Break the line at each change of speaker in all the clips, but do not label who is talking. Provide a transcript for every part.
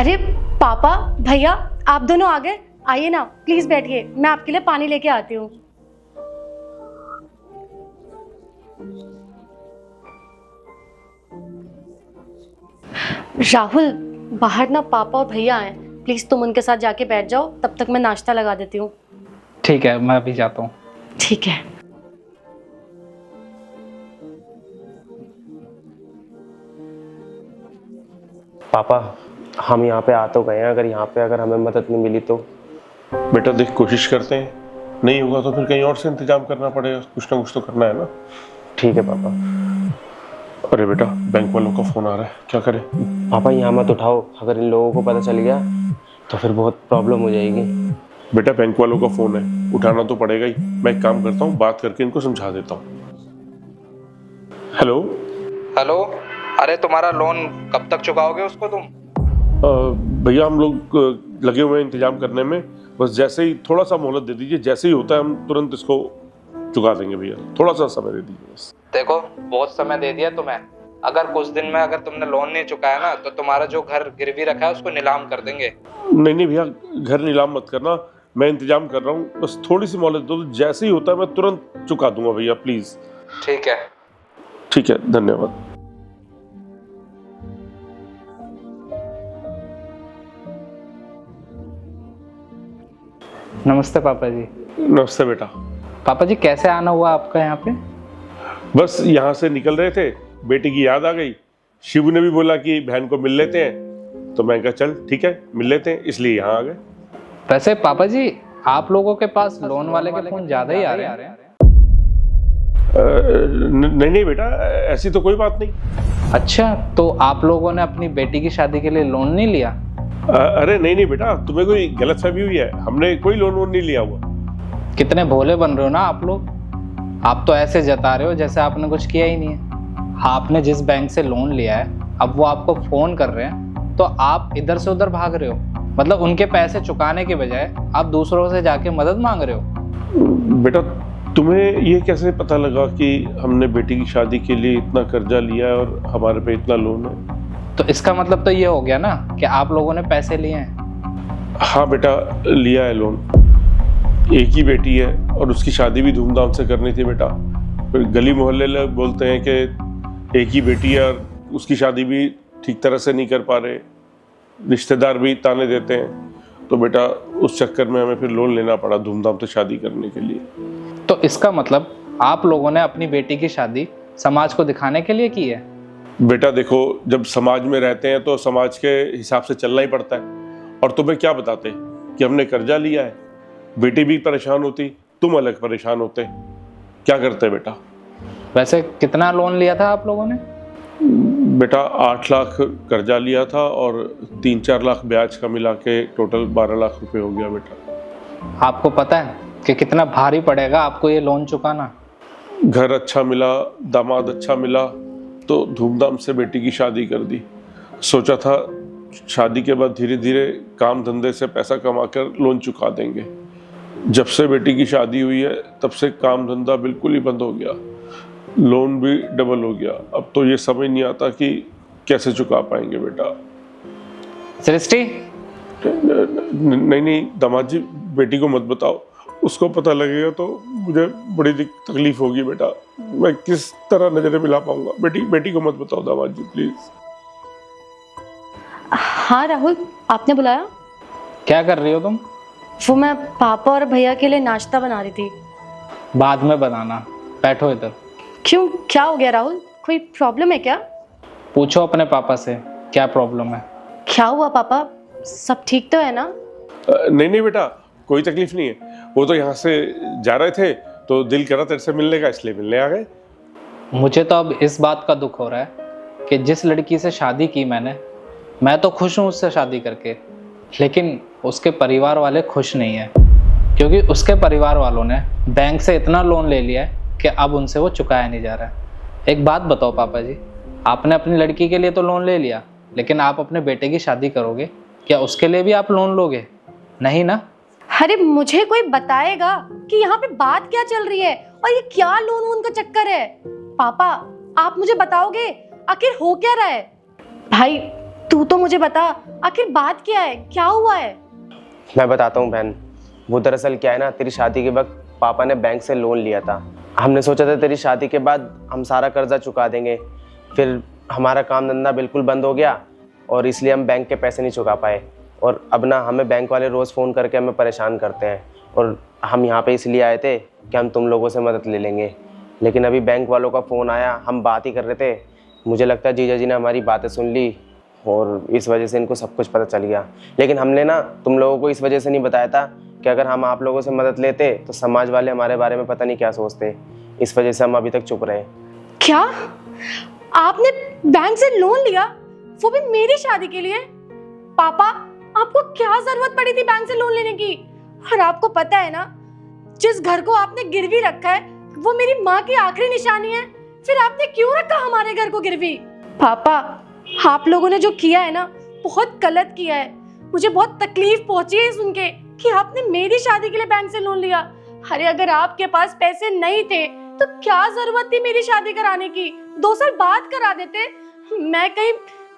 अरे पापा भैया, आप दोनों आ गए। आइए ना, प्लीज बैठिए, मैं आपके लिए पानी लेके आती हूँ। राहुल, बाहर ना पापा और भैया आए, प्लीज तुम उनके साथ जाके बैठ जाओ, तब तक मैं नाश्ता लगा देती हूँ।
ठीक है, मैं अभी जाता हूँ।
ठीक है।
पापा, हम यहाँ पे आ तो गए हैं, अगर यहाँ पे अगर हमें मदद नहीं मिली तो?
बेटा देख, कोशिश करते हैं, नहीं होगा तो फिर कहीं और से इंतजाम करना पड़ेगा, कुछ ना कुछ तो करना है ना।
ठीक है पापा।
अरे बेटा, बैंक वालों का फोन आ रहा है, क्या करें?
पापा यहाँ मत उठाओ, अगर इन लोगों को पता चल गया तो फिर बहुत प्रॉब्लम हो जाएगी।
बेटा बैंक वालों का फोन है, उठाना तो पड़ेगा ही। मैं एक काम करता हूँ, बात करके इनको समझा देता हूँ। हेलो।
हेलो, अरे तुम्हारा लोन कब तक चुकाओगे उसको तुम?
भैया हम लोग लगे हुए हैं इंतजाम करने में, बस जैसे ही थोड़ा सा मोहलत दे दीजिए, जैसे ही होता है हम तुरंत इसको चुका देंगे भैया, थोड़ा सा समय दे दीजिए बस।
देखो, बहुत समय दे दिया तुम्हें, अगर कुछ दिन में अगर तुमने लोन नहीं चुकाया ना तो तुम्हारा जो घर गिरवी रखा है उसको नीलाम कर देंगे।
नहीं भैया, घर नीलाम मत करना, मैं इंतजाम कर रहा हूँ, बस थोड़ी सी मोहलत दो, जैसे ही होता है मैं तुरंत चुका दूंगा भैया, प्लीज।
ठीक है।
ठीक है, धन्यवाद।
नमस्ते पापा जी।
नमस्ते बेटा।
पापा जी, कैसे आना हुआ आपका यहाँ पे?
बस यहाँ से निकल रहे थे, बेटी की याद आ गई, शिव ने भी बोला कि बहन को मिल लेते हैं, तो मैं कहा चल ठीक है मिल लेते हैं, इसलिए यहाँ आ गए।
वैसे पापा जी, आप लोगों के पास लोन वाले के फोन ज्यादा ही आ रहे हैं।
नहीं बेटा, ऐसी तो कोई बात नहीं।
अच्छा, तो आप लोगों ने अपनी बेटी की शादी के लिए लोन नहीं लिया?
अरे नहीं बेटा, तुम्हें कोई गलतफहमी हुई है, हमने कोई लोन वोन नहीं लिया हुआ।
कितने भोले बन रहे हो ना आप लोग। आप तो ऐसे जता रहे हो जैसे आपने कुछ किया ही नहीं है। आपने जिस बैंक से लोन लिया है, अब वो आपको फोन कर रहे हैं तो आप इधर से उधर भाग रहे हो। मतलब उनके पैसे चुकाने के बजाय आप दूसरों से जाके मदद मांग रहे हो।
बेटा तुम्हें ये कैसे पता लगा कि हमने बेटी की शादी के लिए इतना कर्जा लिया है और हमारे पे इतना लोन है?
तो इसका मतलब तो ये हो गया ना कि आप लोगों ने पैसे लिए हैं।
हाँ बेटा, लिया है लोन। एक ही बेटी है और उसकी शादी भी धूमधाम से करनी थी बेटा, फिर गली मोहल्ले लोग बोलते हैं कि एक ही बेटी है और उसकी शादी भी ठीक तरह से नहीं कर पा रहे, रिश्तेदार भी ताने देते हैं, तो बेटा उस चक्कर में हमें फिर लोन लेना पड़ा धूमधाम से शादी करने के लिए।
तो इसका मतलब आप लोगों ने अपनी बेटी की शादी समाज को दिखाने के लिए की है?
बेटा देखो, जब समाज में रहते हैं तो समाज के हिसाब से चलना ही पड़ता है, और तुम्हें क्या बताते कि हमने कर्जा लिया है, बेटी भी परेशान होती, तुम अलग परेशान होते, क्या करते बेटा?
वैसे कितना लोन लिया था आप लोगों ने?
बेटा 8 लाख कर्जा लिया था और 3-4 लाख ब्याज का मिला के टोटल 12 लाख रुपए हो गया बेटा।
आपको पता है कि कितना भारी पड़ेगा आपको ये लोन चुकाना?
घर अच्छा मिला, दामाद अच्छा मिला, तो धूमधाम से बेटी की शादी कर दी। सोचा था शादी के बाद धीरे धीरे काम धंधे से पैसा कमाकर लोन चुका देंगे। जब से बेटी की शादी हुई है तब से काम धंधा बिल्कुल ही बंद हो गया, लोन भी डबल हो गया। अब तो ये समझ नहीं आता कि कैसे चुका पाएंगे बेटा।
सृष्टि,
नहीं दामाद जी, बेटी को मत बताओ, उसको पता लगेगा तो मुझे बड़ी तकलीफ होगी बेटा, मैं किस तरह नजरें मिला पाऊंगा। बेटी को मत बताओ दामाद जी प्लीज।
हाँ राहुल, आपने बुलाया?
क्या कर रही हो तुम?
वो मैं पापा और भैया के लिए नाश्ता बना रही थी।
बाद में बनाना, बैठो इधर।
क्यों, क्या हो गया राहुल, कोई प्रॉब्लम है क्या?
पूछो अपने पापा से क्या प्रॉब्लम है।
क्या हुआ पापा, सब ठीक तो है ना?
नहीं बेटा, कोई तकलीफ नहीं है, वो तो यहाँ से जा रहे थे तो दिल करा तेरे से मिलने का, इसलिए मिलने आ गए।
मुझे तो अब इस बात का दुख हो रहा है कि जिस लड़की से शादी की मैं तो खुश हूँ उससे शादी करके, लेकिन उसके परिवार वाले खुश नहीं है, क्योंकि उसके परिवार वालों ने बैंक से इतना लोन ले लिया है कि अब उनसे वो चुकाया नहीं जा रहा है। एक बात बताओ पापा जी, आपने अपनी लड़की के लिए तो लोन ले लिया, लेकिन आप अपने बेटे की शादी करोगे, क्या उसके लिए भी आप लोन लोगे? नहीं ना?
अरे मुझे कोई बताएगा कि यहाँ पे बात क्या चल रही है और ये क्या लोन वोन का चक्कर है? पापा आप मुझे बताओगे आखिर हो क्या रहा है? भाई तू तो मुझे बता, आखिर बात क्या है, क्या हुआ है?
मैं बताता हूँ बहन। वो दरअसल क्या है ना, तेरी शादी के वक्त पापा ने बैंक से लोन लिया था। हमने सोचा था तेरी शादी के बाद हम सारा कर्जा चुका देंगे, फिर हमारा काम धंधा बिल्कुल बंद हो गया और इसलिए हम बैंक के पैसे नहीं चुका पाए। और अब ना हमें बैंक वाले रोज़ फ़ोन करके हमें परेशान करते हैं, और हम यहाँ पे इसलिए आए थे कि हम तुम लोगों से मदद ले लेंगे। लेकिन अभी बैंक वालों का फ़ोन आया, हम बात ही कर रहे थे, मुझे लगता है जीजा जी ने हमारी बातें सुन ली और इस वजह से इनको सब कुछ पता चल गया। लेकिन हमने ना तुम लोगों को इस वजह से नहीं बताया था कि अगर हम आप लोगों से मदद लेते तो समाज वाले हमारे बारे में पता नहीं क्या सोचते। इस वजह से हम अभी तक चुप रहे।
क्या आपने बैंक से लोन लिया, वो भी मेरी शादी के लिए? पापा, आपको क्या जरूरत पड़ी थी बैंक से लोन लेने की? और आपको पता है ना, जिस घर को आपने गिरवी रखा है वो मेरी माँ की आखिरी निशानी है, फिर आपने क्यों रखा हमारे घर को गिरवी? पापा, आप लोगों ने जो किया है ना, बहुत गलत किया है। मुझे बहुत तकलीफ पहुंची है सुन के कि आपने मेरी शादी के लिए बैंक से लोन लिया। अरे अगर आपके पास पैसे नहीं थे तो क्या जरूरत थी मेरी शादी कराने की? 2 साल बाद करा देते। मैं कहीं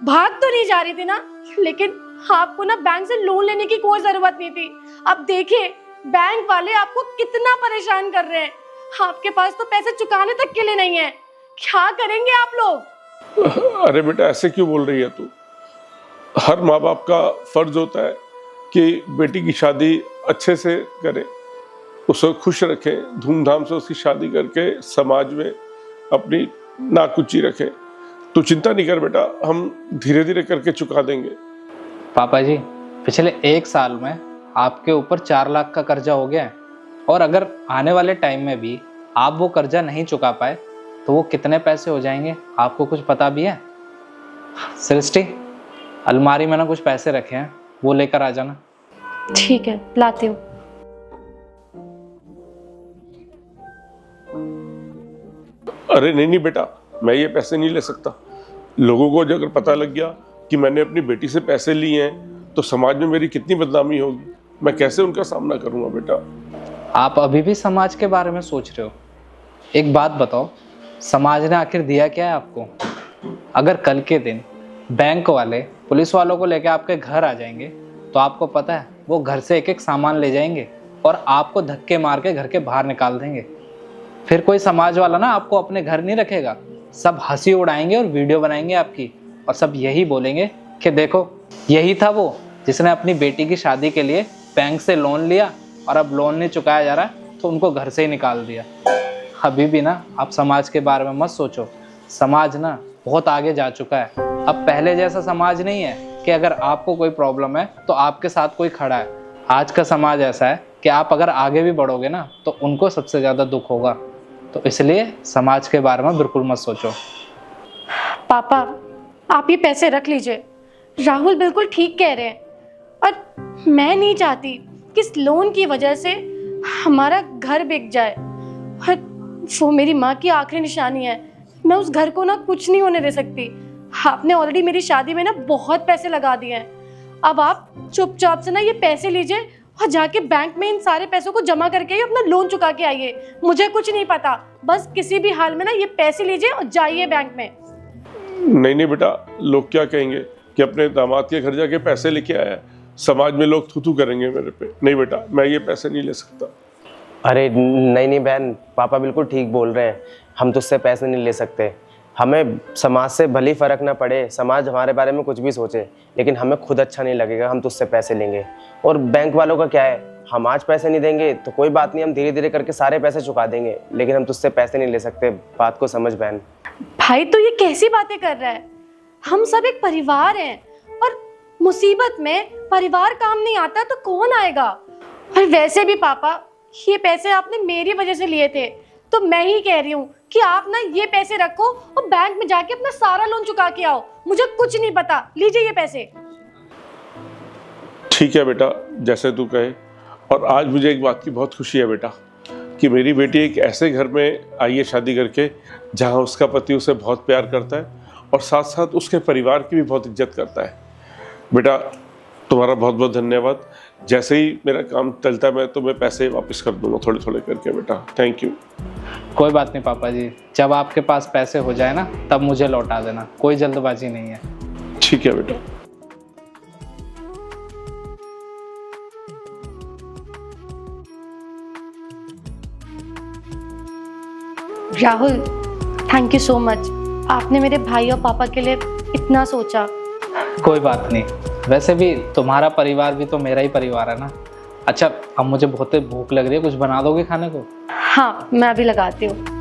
भाग तो नहीं जा रही थी ना, लेकिन आपको ना बैंक से लोन लेने की कोई जरूरत नहीं थी। अब देखिए बैंक वाले आपको कितना परेशान कर रहे हैं, आपके पास तो पैसे चुकाने तक के लिए नहीं है। क्या करेंगे आप लोग?
अरे बेटा, ऐसे क्यों बोल रही है तू? हर माँ बाप का फर्ज होता है कि बेटी की शादी अच्छे से करे, उसे खुश रखे, धूमधाम से उसकी शादी करके समाज में अपनी नाक ऊंची रखे। तू चिंता नहीं कर बेटा, हम धीरे धीरे करके चुका देंगे।
पापा जी, पिछले 1 साल में आपके ऊपर 4 लाख का कर्जा हो गया है, और अगर आने वाले टाइम में भी आप वो कर्जा नहीं चुका पाए तो वो कितने पैसे हो जाएंगे, आपको कुछ पता भी है? सृष्टि, अलमारी में ना कुछ पैसे रखे हैं, वो लेकर आ जाना।
ठीक है, लाती हूँ।
अरे नहीं बेटा, मैं ये पैसे नहीं ले सकता। लोगों को अगर पता लग गया कि मैंने अपनी बेटी से पैसे लिए हैं तो समाज में मेरी कितनी बदनामी होगी। मैं कैसे उनका सामना करूंगा बेटा?
आप अभी भी समाज के बारे में सोच रहे हो? एक बात बताओ, समाज ने आखिर दिया क्या है आपको? अगर कल के दिन बैंक वाले पुलिस वालों को लेकर आपके घर आ जाएंगे तो आपको पता है वो घर से एक एक सामान ले जाएंगे और आपको धक्के मार के घर के बाहर निकाल देंगे। फिर कोई समाज वाला ना आपको अपने घर नहीं रखेगा, सब हंसी उड़ाएंगे और वीडियो बनाएंगे आपकी, और सब यही बोलेंगे कि देखो यही था वो जिसने अपनी बेटी की शादी के लिए बैंक से लोन लिया और अब लोन नहीं चुकाया जा रहा तो उनको घर से ही निकाल दिया। अभी भी ना आप समाज के बारे में मत सोचो, समाज ना बहुत आगे जा चुका है। अब पहले जैसा समाज नहीं है कि अगर आपको कोई प्रॉब्लम है तो आपके साथ कोई खड़ा है। आज का समाज ऐसा है कि आप अगर आगे भी बढ़ोगे ना तो उनको सबसे ज़्यादा दुख होगा, तो इसलिए समाज के बारे में बिल्कुल मत सोचो।
पापा, आप ये पैसे रख लीजिए, राहुल बिल्कुल ठीक कह रहे हैं, और मैं नहीं चाहती कि इस लोन की वजह से हमारा घर बिक जाए। और वो मेरी माँ की आखिरी निशानी है, मैं उस घर को ना कुछ नहीं होने दे सकती। आपने ऑलरेडी मेरी शादी में ना बहुत पैसे लगा दिए हैं। अब आप चुपचाप से ना ये पैसे लीजिए और जाके बैंक में इन सारे पैसों को जमा करके अपना लोन चुका के आइए। मुझे कुछ नहीं पता, बस किसी भी हाल में ना ये पैसे लीजिए और जाइए बैंक में।
नहीं बेटा, लोग क्या कहेंगे कि अपने दामाद के घर जाके पैसे लेके आया है, समाज में लोग थू थू करेंगे मेरे पे। नहीं बेटा, मैं ये पैसे नहीं ले सकता।
अरे नहीं बहन, पापा बिल्कुल ठीक बोल रहे हैं, हम तुझसे पैसे नहीं ले सकते। हमें समाज से भली फ़र्क ना पड़े, समाज हमारे बारे में कुछ भी सोचे, लेकिन हमें खुद अच्छा नहीं लगेगा हम तुझसे पैसे लेंगे। और बैंक वालों का क्या है, हम आज पैसे नहीं देंगे तो कोई बात नहीं, हम धीरे धीरे करके सारे पैसे चुका देंगे, लेकिन हम तुझसे पैसे नहीं ले सकते। बात को समझ बहन।
भाई तो ये कैसी बातें कर रहा है? हम सब एक परिवार हैं, और मुसीबत में परिवार काम नहीं आता तो कौन आएगा? और वैसे भी पापा, ये पैसे आपने मेरी वजह से लिए थे, तो मैं ही कह रही हूँ कि आप ना ये पैसे रखो और बैंक में जाके अपना सारा लोन चुका के आओ। मुझे कुछ नहीं पता, लीजिए ये पैसे।
ठीक है बेटा, जैसे तू कहे। और आज मुझे एक बात की बहुत खुशी है बेटा कि मेरी बेटी एक ऐसे घर में आई है शादी करके जहाँ उसका पति उसे बहुत प्यार करता है और साथ साथ उसके परिवार की भी बहुत इज्जत करता है। बेटा, तुम्हारा बहुत बहुत धन्यवाद। जैसे ही मेरा काम चलता है मैं तुम्हें पैसे वापस कर दूंगा थोड़े थोड़े करके बेटा। Thank you.
कोई बात नहीं पापा जी, जब आपके पास पैसे हो जाए ना तब मुझे लौटा देना, कोई जल्दबाजी नहीं है।
ठीक है बेटा।
Rahul, thank you so much. आपने मेरे भाई और पापा के लिए इतना सोचा।
कोई बात नहीं, वैसे भी तुम्हारा परिवार भी तो मेरा ही परिवार है ना। अच्छा, अब मुझे बहुत भूख लग रही है, कुछ बना दोगे खाने को?
हाँ, मैं अभी लगाती हूँ।